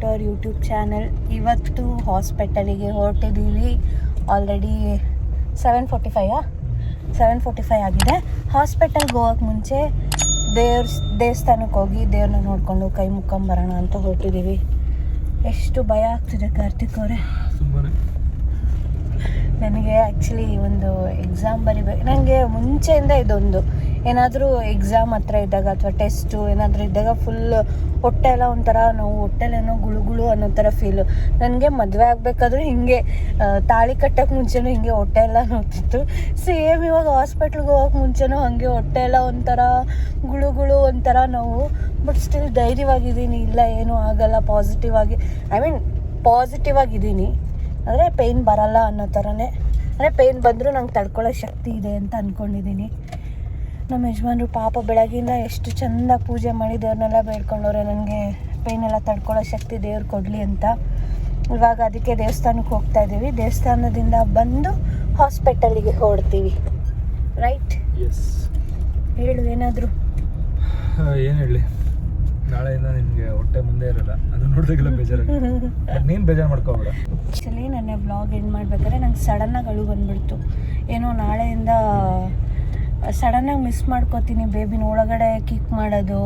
To our YouTube channel. ಇವತ್ತು ಹಾಸ್ಪಿಟಲಿಗೆ ಹೊರಟಿದ್ದೀವಿ. Already 7:45 ಆಗಿದೆ. ಹಾಸ್ಪಿಟಲ್ಗೆ ಹೋಗೋಕ್ಕೆ ಮುಂಚೆ ದೇವಸ್ಥಾನಕ್ಕೆ ಹೋಗಿ ದೇವ್ರನ್ನ ನೋಡಿಕೊಂಡು ಕೈ ಮುಕ್ಕೊಂಬರೋಣ ಅಂತ ಹೊರಟಿದ್ದೀವಿ. ಎಷ್ಟು ಭಯ ಆಗ್ತಿದೆ ಕಾರ್ತಿಕ್ ಅವರೇ. ನನಗೆ ಆ್ಯಕ್ಚುಲಿ ಒಂದು ಎಕ್ಸಾಮ್ ಬರಿಬೇಕು. ನನಗೆ ಮುಂಚೆಯಿಂದ ಇದೊಂದು ಏನಾದರೂ ಎಕ್ಸಾಮ್ ಹತ್ರ ಇದ್ದಾಗ ಅಥವಾ ಟೆಸ್ಟು ಏನಾದರೂ ಇದ್ದಾಗ ಫುಲ್ ಹೊಟ್ಟೆ ಎಲ್ಲ ಒಂಥರ ನೋವು, ಹೊಟ್ಟೆಲೇನೋ ಗುಳು ಅನ್ನೋ ಥರ ಫೀಲು. ನನಗೆ ಮದುವೆ ಆಗಬೇಕಾದ್ರೂ ಹಿಂಗೆ ತಾಳಿ ಕಟ್ಟೋಕ್ಕೆ ಮುಂಚೆನೂ ಹಿಂಗೆ ಹೊಟ್ಟೆ ಎಲ್ಲ ನೋವ್ತಿತ್ತು. ಸೇಮ್ ಇವಾಗ ಹಾಸ್ಪಿಟ್ಲ್ಗೆ ಹೋಗೋಕ್ಕೆ ಮುಂಚೆನೂ ಹಾಗೆ ಹೊಟ್ಟೆ ಎಲ್ಲ ಒಂಥರ ಗುಳು ಒಂಥರ ನೋವು. ಬಟ್ ಸ್ಟಿಲ್ ಧೈರ್ಯವಾಗಿದ್ದೀನಿ, ಇಲ್ಲ ಏನೂ ಆಗಲ್ಲ, ಪಾಸಿಟಿವ್ ಆಗಿದ್ದೀನಿ. ಅಂದರೆ ಪೇಯ್ನ್ ಬರಲ್ಲ ಅನ್ನೋ ಥರನೇ, ಅಂದರೆ ಪೇಯ್ನ್ ಬಂದರೂ ನಂಗೆ ತಡ್ಕೊಳ್ಳೋ ಶಕ್ತಿ ಇದೆ ಅಂತ ಅಂದ್ಕೊಂಡಿದ್ದೀನಿ. ನಮ್ಮ ಯಜಮಾನ್ರು ಪಾಪ ಬೆಳಗ್ಗಿಂದ ಎಷ್ಟು ಚೆಂದ ಪೂಜೆ ಮಾಡಿ ದೇವ್ರನ್ನೆಲ್ಲ ಬೇಡ್ಕೊಂಡವ್ರೆ, ನನಗೆ ಪೇಯ್ನೆಲ್ಲ ತಡ್ಕೊಳ್ಳೋ ಶಕ್ತಿ ದೇವ್ರು ಕೊಡಲಿ ಅಂತ. ಇವಾಗ ಅದಕ್ಕೆ ದೇವಸ್ಥಾನಕ್ಕೆ ಹೋಗ್ತಾ ಇದ್ದೀವಿ. ದೇವಸ್ಥಾನದಿಂದ ಬಂದು ಹಾಸ್ಪಿಟಲಿಗೆ ಹೊರಡ್ತೀವಿ. ರೈಟ್? ಎಸ್. ಹೇಳು ಏನಾದರೂ. ಏನು ಹೇಳಿ, ನಾಳೆಯಿಂದ ನಿಮಗೆ ಹೊಟ್ಟೆ ಮುಂದೆ ಇರಲ್ಲ, ಅದು ನೋಡಿದಾಗೆಲ್ಲ ಬೇಜಾರಾಗುತ್ತೆ. ನೀನು ಬೇಜಾರು ಮಾಡ್ಕೋಬೇಡ. ಆ್ಯಕ್ಚುಲಿ ನನ್ನ ವ್ಲಾಗ್ ಎಂಡ್ ಮಾಡ್ಬೇಕಾದ್ರೆ ನಂಗೆ ಸಡನ್ನಾಗಿ ಅಳು ಬಂದುಬಿಡ್ತು. ಏನೋ ನಾಳೆಯಿಂದ ಸಡನ್ನಾಗಿ ಮಿಸ್ ಮಾಡ್ಕೋತೀನಿ, ಬೇಬಿನ ಒಳಗಡೆ ಕಿಕ್ ಮಾಡೋದು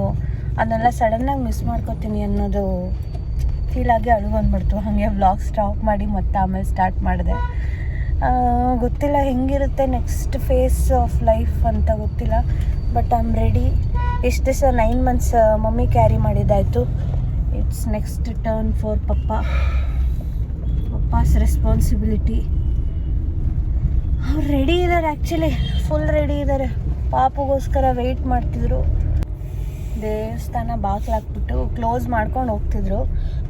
ಅದನ್ನೆಲ್ಲ ಸಡನ್ನಾಗಿ ಮಿಸ್ ಮಾಡ್ಕೋತೀನಿ ಅನ್ನೋದು ಫೀಲಾಗಿ ಅಳು ಬಂದುಬಿಡ್ತು. ಹಾಗೆ ವ್ಲಾಗ್ ಸ್ಟಾಪ್ ಮಾಡಿ ಮತ್ತೆ ಆಮೇಲೆ ಸ್ಟಾರ್ಟ್ ಮಾಡಿದೆ. ಗೊತ್ತಿಲ್ಲ ಹೆಂಗಿರುತ್ತೆ ನೆಕ್ಸ್ಟ್ ಫೇಸ್ ಆಫ್ ಲೈಫ್ ಅಂತ ಗೊತ್ತಿಲ್ಲ. But I am ready. ಎಷ್ಟು ದಿವಸ 9 months ಮಮ್ಮಿ ಕ್ಯಾರಿ ಮಾಡಿದ್ದಾಯಿತು. It's next turn for papa's responsibility. ಅವ್ರು ರೆಡಿ ಇದ್ದಾರೆ, ಆ್ಯಕ್ಚುಲಿ ಫುಲ್ ರೆಡಿ ಇದ್ದಾರೆ. ಪಾಪಗೋಸ್ಕರ ವೆಯ್ಟ್ ಮಾಡ್ತಿದ್ರು. ದೇವಸ್ಥಾನ ಬಾಗಿಲಾಕ್ಬಿಟ್ಟು ಕ್ಲೋಸ್ ಮಾಡ್ಕೊಂಡು ಹೋಗ್ತಿದ್ರು.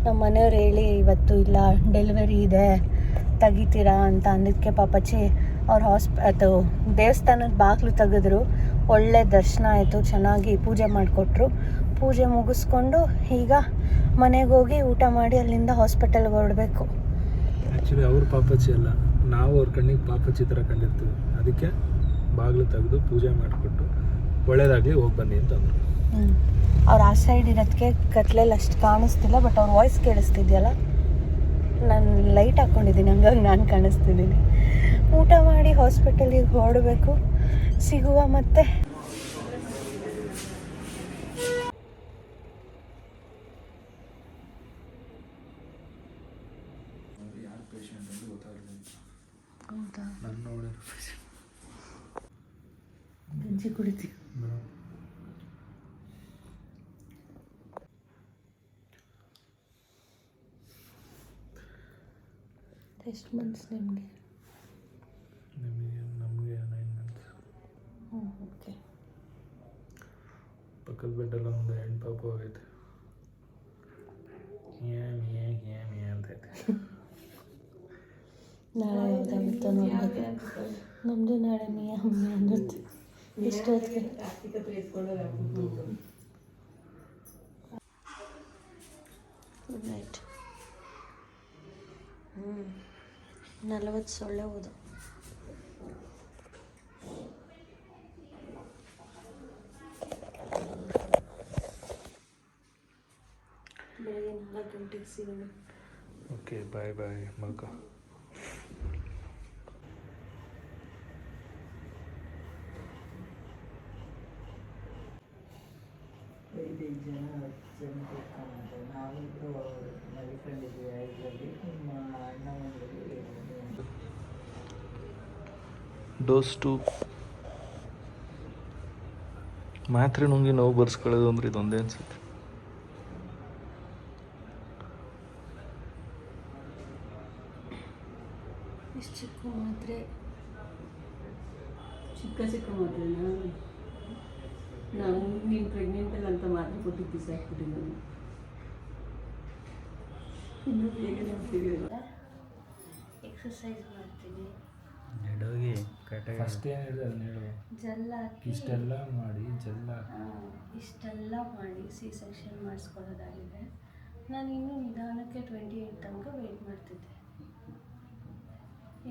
ನಮ್ಮ ಮನೆಯವ್ರು ಹೇಳಿ ಇವತ್ತು ಇಲ್ಲ ಡೆಲಿವರಿ ಇದೆ ತೆಗಿತೀರಾ ಅಂತ ಅಂದಿದ್ದಕ್ಕೆ ಪಾಪಚ್ಚಿ ಅವ್ರು ದೇವಸ್ಥಾನದ ಬಾಗಿಲು ತೆಗೆದ್ರು. ಒಳ್ಳೆ ದರ್ಶನ ಆಯಿತು, ಚೆನ್ನಾಗಿ ಪೂಜೆ ಮಾಡಿಕೊಟ್ರು. ಪೂಜೆ ಮುಗಿಸ್ಕೊಂಡು ಈಗ ಮನೆಗೆ ಹೋಗಿ ಊಟ ಮಾಡಿ ಅಲ್ಲಿಂದ ಹಾಸ್ಪಿಟಲ್ಗೆ ಹೊರಡಬೇಕು. ಆ್ಯಕ್ಚುಲಿ ಅವ್ರ ಪಾಪಚ್ಚಿ ಅಲ್ಲ, ನಾವು ಅವ್ರ ಕಣ್ಣಿಗೆ ಪಾಪಚ್ಚಿ ಥರ ಕಂಡಿರ್ತೀವಿ. ಅದಕ್ಕೆ ಬಾಗಿಲು ತೆಗೆದು ಪೂಜೆ ಮಾಡಿಕೊಟ್ಟು ಒಳ್ಳೇದಾಗಲಿ ಹೋಗಿ ಬನ್ನಿ ಅಂತಂದರು. ಅವ್ರು ಆ ಸೈಡ್ ಇರೋದಕ್ಕೆ ಕತ್ಲೆಯಲ್ಲಿ ಅಷ್ಟು ಕಾಣಿಸ್ತಿಲ್ಲ, ಬಟ್ ಅವ್ರ ವಾಯ್ಸ್ ಕೇಳಿಸ್ತಿದೆಯಲ್ಲ. ನಾನು ಲೈಟ್ ಹಾಕ್ಕೊಂಡಿದ್ದೀನಿ, ಹಂಗಾಗಿ ನಾನು ಕಾಣಿಸ್ತಿದ್ದೀನಿ. ಊಟ ಮಾಡಿ ಹಾಸ್ಪಿಟಲಿಗೆ ಹೊರಡಬೇಕು. ಸಿಗುವ ಮತ್ತೆ. ಹೌದಾ? ಗಂಜಿ ಕುಡಿತೀವಿ. ಎಷ್ಟು ಮಂತ್ಸ್ ನಿಮಗೆ? ನಮಗೆ 9 months. ಓಕೆ. ಪಕ್ಕದ ಬೆಡ್ಡೆಲ್ಲ ಒಂದು ಹೆಣ್ಣು ಪಾಪು ಆಗೈತೆ. ಅಂತೈತೆ. ನಾಳೆ ಯಾವ್ದಾಗುತ್ತೋ ನೋಡ್ಬೇಕು. ನಮ್ಮದು ನಾಳೆ ಮಿಯಾ ಅನ್ನುತ್ತೆ. ಎಷ್ಟೊತ್ತಿಗೆ? Good night. 40 ಸೊಳ್ಳೆ ಹೋದ. ಬೆಳಗ್ಗೆ 4 ಗಂಟೆಗೆ ಸಿಗೋಣ. ಓಕೆ, ಬಾಯ್ ಮಲ್ಕ. ಡೋಸ್ 2 ಮಾತ್ರೆ ನುಂಗಿ ನೋವು ಬರ್ಸ್ಕೊಳ್ಳೋದು ಅಂದ್ರೆ ಇದೊಂದೇ ಅನ್ಸುತ್ತೆ. ಇಷ್ಟು ಚಿಕ್ಕ ಮಾತ್ರೆ. ಚಿಕ್ಕ ಮಾತ್ರೆನಾ? ನಾನು ನೀನು ಪ್ರೆಗ್ನೆಂಟಲ್ಲಿ ಅಂತ ಮಾತ್ರೆ ಕೊಟ್ಟು ಬಿಸಾಕ್ಬಿಟ್ಟು ನಾನು ಇನ್ನೂ ಬೇಗ ನೆನಪಿರಲ್ಲ. ಎಕ್ಸಸೈಸ್ ಮಾಡ್ತೀನಿ. ಫಸ್ಟ್ ಏನು ಹೇಳಿದೆ ಅದನ್ನ ಹೇಳು. ಜೆಲ್ ಹಾಕಿ ಇಷ್ಟೆಲ್ಲ ಮಾಡಿ ಸಿ ಸೆಕ್ಷನ್ ಮಾಡಿಸ್ಕೊಳ್ಳೋದಾಗಿದೆ. ನಾನು ಇನ್ನೂ ನಿಧಾನಕ್ಕೆ 28 ತನಕ ವೆಯ್ಟ್ ಮಾಡ್ತಿದ್ದೆ.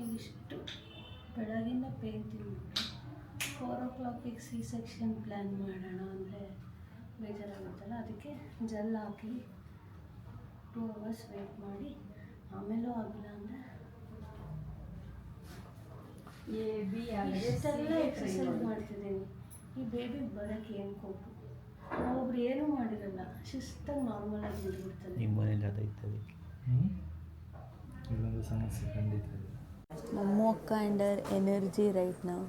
ಈಗ ಇಷ್ಟು ಬೆಳಗಿಂದ ಪೇಯ್ನ್ ತಿಂದ್ಬಿಟ್ಟು 4 o'clock ಸಿ ಸೆಕ್ಷನ್ ಪ್ಲ್ಯಾನ್ ಮಾಡೋಣ ಅಂದರೆ ಬೇಜಾರಾಗುತ್ತಲ್ಲ. ಅದಕ್ಕೆ ಜೆಲ್ ಹಾಕಿ 2 hours ವೆಯ್ಟ್ ಮಾಡಿ ಆಮೇಲೂ ಆಗಿಲ್ಲ ಅಂದರೆ ಇಷ್ಟೆಲ್ಲ ಎಕ್ಸಸೈಸ್ ಮಾಡ್ತಿದ್ದೀನಿ. ಈ ಬೇಬಿ ಬರೋಕ್ಕೆ ಏನು ಕೊಟ್ಟು ನಾವೊಬ್ರು ಏನೂ ಮಾಡಿರಲ್ಲ, ಶಿಸ್ತಾಗಿ ನಾರ್ಮಲಾಗಿ ಬಿಡ್ಬಿಡ್ತಾರೆ. ನಿಮ್ಮ ಮನೇಲಿ ಅದೈತೆ ಅದಕ್ಕೆ ಇದೊಂದು ಸಮಸ್ಯೆ ಖಂಡಿತ ಇದೆ. Momo kind of energy right now.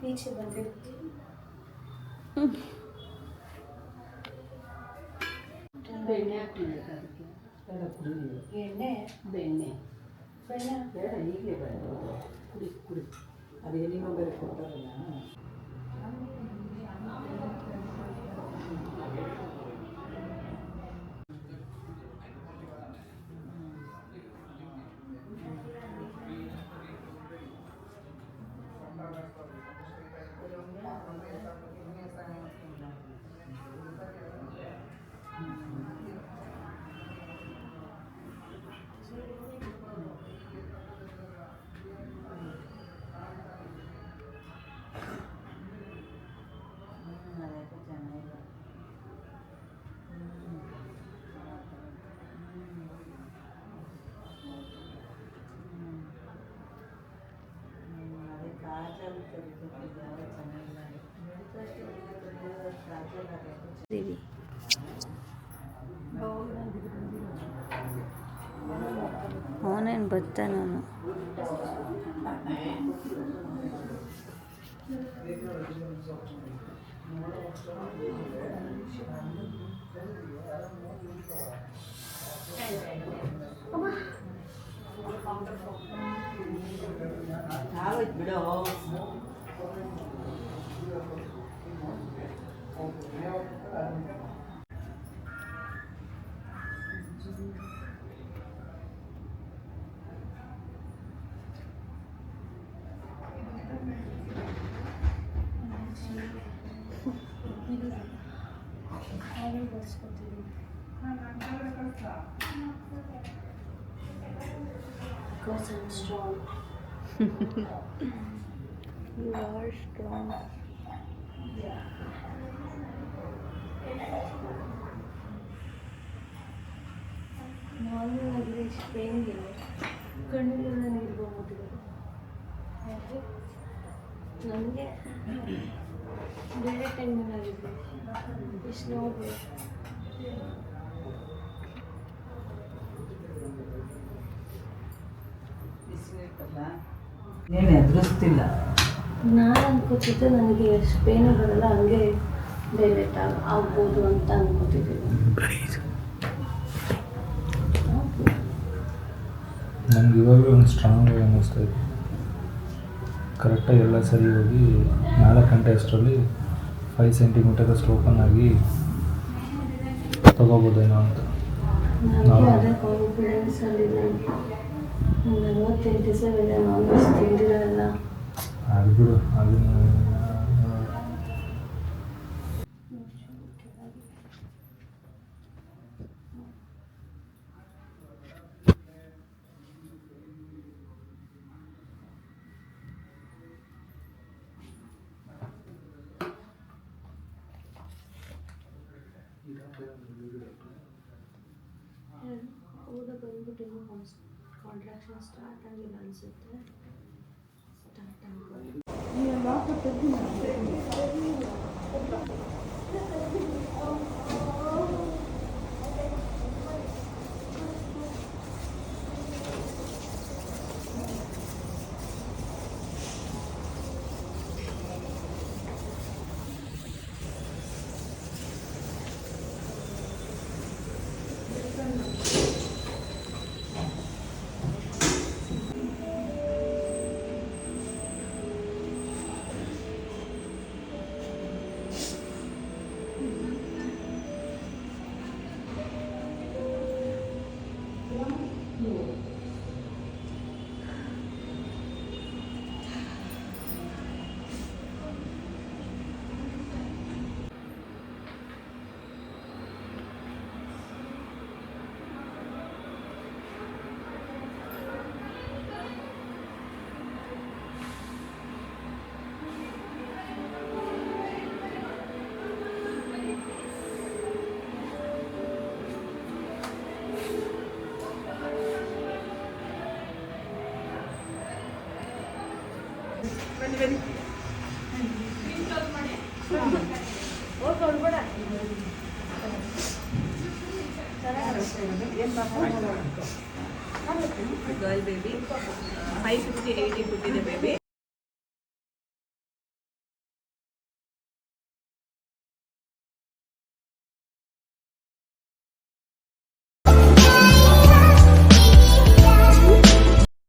ಈಚೆ ಬಂದಿರುತ್ತೆ. ಬೆಣ್ಣೆ ಹಾಕ್ತಿದ್ದೆ ಅದಕ್ಕೆ ಎಣ್ಣೆ ಬೆಣ್ಣೆ ಬೆಣ್ಣೆ ಬೇಡ ಈಗಲೇ ಬೇಡ ಕುಡಿ ಕುಡಿ ಅದೇನೇನೋ ಬೇರೆ ಕೊಡ್ತಾರಲ್ಲ. ಅವನೇನು ಬರ್ತಾ ನಾನು ಬಿಡೋ Because I'm strong. You are strong. Normal ಆಗಿದೆ, ಇಷ್ಟು ಪೇನ್ಗಿಲ್ಲ, ಕಣ್ಣಿಗೆಲ್ಲ ನೀರು ಬಂದ್ಬಿಟ್ಟಿದೆ. ನನಗೆ ಬೇರೆ ಟೈಮಲ್ಲಿ ಆಗಿದೆ, ಇಷ್ಟು ನೋವು. ನೀನು ಎದುರಿಸ್ತಿಲ್ಲ. ನಾನು ಅನ್ಕೋತಿದ್ದೆ ನನಗೆ ಎಷ್ಟು ಪೇನು ಬರಲ್ಲ, ಹಂಗೆ ಡೈಲೆಟ್ ಆಗ್ಬೋದು ಅಂತ ಅನ್ಕೋತಿದ್ದೀನಿ. ನನಗೆ ಇವಾಗಲೂ ಒಂದು ಸ್ಟ್ರಾಂಗ್ ಆಗಿ ಅನ್ನಿಸ್ತಾ ಇದೆ. ಕರೆಕ್ಟಾಗಿ ಎಲ್ಲ ಸರಿ ಹೋಗಿ 4 ಗಂಟೆ ಅಷ್ಟರಲ್ಲಿ 5 ಸೆಂಟಿಮೀಟರ್ ಅಷ್ಟು ಓಪನ್ ಆಗಿ ತಗೋಬೋದೇನೋ ಅಂತ. ನನಗೆ ಅದೇ ಕಾನ್ಫಿಡೆನ್ಸಲ್ಲಿ ನಾನು 48 ದಿವಸ ಇದೆ ನಾನ್ ವೆಜ್ ತಿಂದಿರಲ್ಲ. ಅದು ಬಿಡು, ಅದನ್ನು ಊಟ ಬಂದ್ಬಿಟ್ಟು ಇನ್ನೂ ಕಾಂಟ್ರಾಕ್ಷನ್ ಸ್ಟಾರ್ಟ್ ಆಗಿಲ್ಲ ಅನಿಸುತ್ತೆ. ಸ್ಟಾರ್ಟ್ ಆಗ್ಬೋದು. ಬನ್ನಿ ಬನ್ನಿ ಗರ್ಲ್ ಬೇಬಿ 558 ಕೊಟ್ಟಿದೆ ಬೇಬಿ.